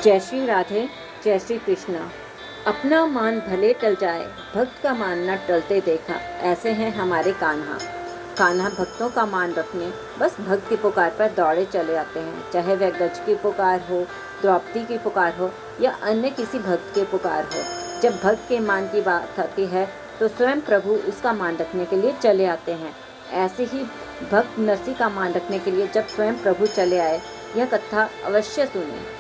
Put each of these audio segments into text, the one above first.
जय श्री राधे, जय श्री कृष्ण। अपना मान भले टल जाए, भक्त का मान न टलते देखा। ऐसे हैं हमारे कान्हा। कान्हा भक्तों का मान रखने बस भक्त की पुकार पर दौड़े चले आते हैं। चाहे वह गज की पुकार हो, द्रौपदी की पुकार हो या अन्य किसी भक्त की पुकार हो। जब भक्त के मान की बात आती है तो स्वयं प्रभु उसका मान रखने के लिए चले आते हैं। ऐसे ही भक्त नरसी का मान रखने के लिए जब स्वयं प्रभु चले आए, यह कथा अवश्य सुने।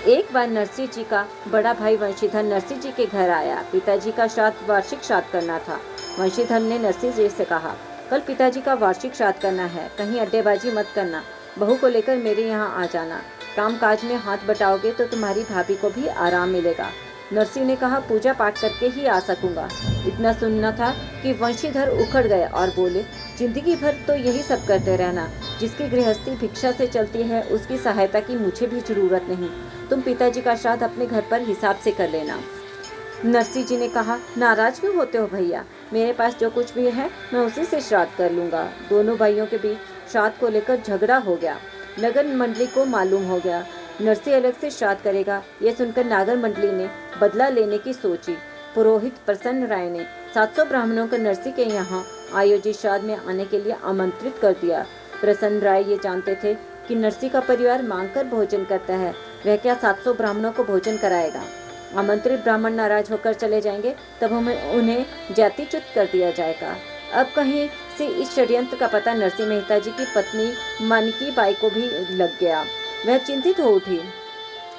एक बार नरसी जी का बड़ा भाई वंशीधर नरसी जी के घर आया। पिताजी का वार्षिक श्राद्ध करना था। वंशीधर ने नरसी जी से कहा, कल पिताजी का वार्षिक श्राद्ध करना है, कहीं अड्डेबाजी मत करना, बहू को लेकर मेरे यहाँ आ जाना। काम काज में हाथ बटाओगे तो तुम्हारी भाभी को भी आराम मिलेगा। नरसी ने कहा, पूजा पाठ करके ही आ सकूंगा। इतना सुनना था कि वंशीधर उखड़ गए और बोले, जिंदगी भर तो यही सब करते रहना। जिसकी गृहस्थी भिक्षा से चलती है उसकी सहायता की मुझे भी जरूरत नहीं। तुम पिताजी का श्राद्ध अपने घर पर हिसाब से कर लेना। नरसी जी ने कहा, नाराज क्यों होते हो भैया, मेरे पास जो कुछ भी है मैं उसी से श्राद्ध कर लूँगा। दोनों भाइयों के बीच श्राद्ध को लेकर झगड़ा हो गया। नगर मंडली को मालूम हो गया नरसी अलग से श्राद्ध करेगा। यह सुनकर नागर मंडली ने बदला लेने की सोची। पुरोहित प्रसन्न राय ने 700 ब्राह्मणों को नरसी के यहाँ आयोजित श्राद्ध में आने के लिए आमंत्रित कर दिया। प्रसन्न राय ये जानते थे कि नरसी का परिवार मांगकर भोजन करता है, वह क्या 700 ब्राह्मणों को भोजन कराएगा। आमंत्रित ब्राह्मण नाराज होकर चले जाएंगे तब उन्हें जातिच्युत कर दिया जाएगा। अब कहीं से इस षड्यंत्र का पता नरसी मेहता जी की पत्नी मानकी बाई को भी लग गया। वह चिंतित हो उठी।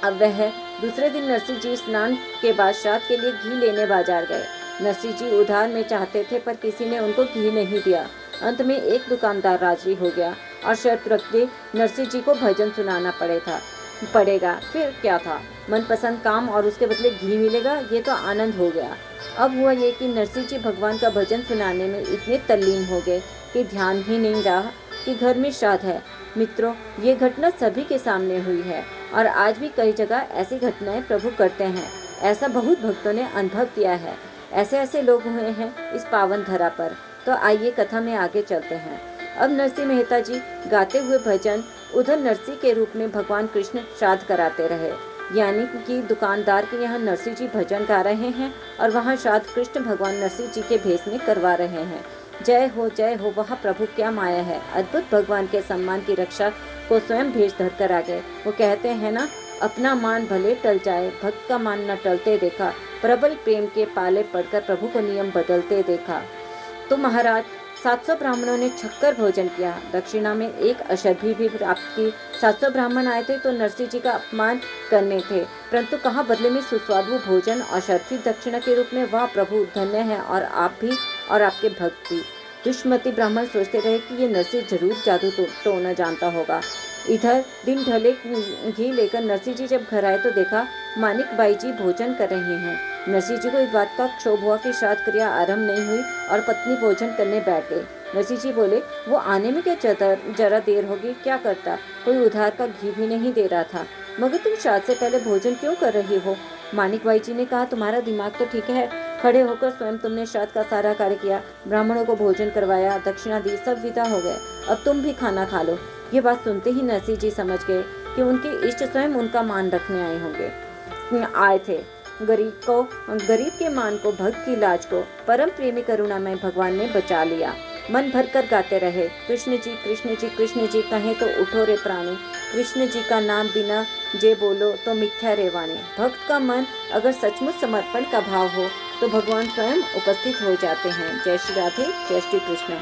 अब वह दूसरे दिन नरसी जी स्नान के बाद श्राद्ध के लिए घी लेने बाजार गए। नरसी जी उधार में चाहते थे पर किसी ने उनको घी नहीं दिया। अंत में एक दुकानदार राजी हो गया और शर्त रख दी, नरसी जी को भजन सुनाना पड़ेगा। फिर क्या था, मनपसंद काम और उसके बदले घी मिलेगा, ये तो आनंद हो गया। अब हुआ ये कि नरसी जी भगवान का भजन सुनाने में इतने तल्लीन हो गए कि ध्यान ही नहीं रहा कि घर में श्राद्ध है। मित्रों, ये घटना सभी के सामने हुई है और आज भी कई जगह ऐसी घटनाएं प्रभु करते हैं। ऐसा बहुत भक्तों ने अनुभव किया है। ऐसे ऐसे लोग हुए हैं इस पावन धरा पर। तो आइए कथा में आगे चलते हैं। अब नरसी मेहता जी गाते हुए भजन उधर नरसी के रूप में भगवान कृष्ण श्राद्ध कराते रहे। यानी कि दुकानदार के यहाँ नरसी जी भजन गा रहे हैं और वहाँ श्राद्ध कृष्ण भगवान नरसी जी के भेष में करवा रहे हैं। जय हो, वह प्रभु क्या माया है। अद्भुत भगवान के सम्मान की रक्षा को स्वयं भेष धर कर आ गए। वो कहते हैं ना, अपना मान भले टल जाए, भक्त का मान न टलते देखा। प्रबल प्रेम के पाले पड़कर प्रभु को नियम बदलते देखा। तो महाराज 700 ब्राह्मणों ने छक्कर भोजन किया। दक्षिणा में एक अशर्भी भी प्राप्त की। 700 ब्राह्मण आए थे तो नरसी जी का अपमान करने थे, परंतु कहाँ बदले में सुस्वादु भोजन और शर्फी दक्षिणा के रूप में। वाह प्रभु, धन्य है और आप भी और आपके भक्त भी। दुष्मति ब्राह्मण सोचते रहे कि ये नरसी जरूर जादू टोना जानता होगा। इधर दिन ढले घी लेकर नरसी जी जब घर आए तो देखा मानिक बाई जी भोजन कर रहे हैं। नरसी जी को इस बात का क्षोभ हुआ कि श्राद्ध क्रिया आरंभ नहीं हुई और पत्नी भोजन करने बैठ गई। नरसी जी बोले, वो आने में क्या जरा देर होगी, क्या करता, कोई उधार का घी भी नहीं दे रहा था, मगर तुम श्राद्ध से पहले भोजन क्यों कर रही हो। मानिक बाई जी ने कहा, तुम्हारा दिमाग तो ठीक है, खड़े होकर स्वयं तुमने श्राद्ध का सारा कार्य किया, ब्राह्मणों को भोजन करवाया, दक्षिणा दी, सब विदा हो गए, अब तुम भी खाना खा लो। ये बात सुनते ही नरसी जी समझ गए कि उनके इष्ट स्वयं उनका मान रखने आए थे। गरीब के मान को, भक्त की लाज को परम प्रेमी करुणामय भगवान ने बचा लिया। मन भरकर गाते रहे, कृष्ण जी कृष्ण जी कृष्ण जी, कहें तो उठो रे प्राणी, कृष्ण जी का नाम बिना जे बोलो तो मिथ्या रे वाणी। भक्त का मन अगर सचमुच समर्पण का भाव हो तो भगवान स्वयं उपस्थित हो जाते हैं। जय श्री राधे, जय श्री कृष्ण।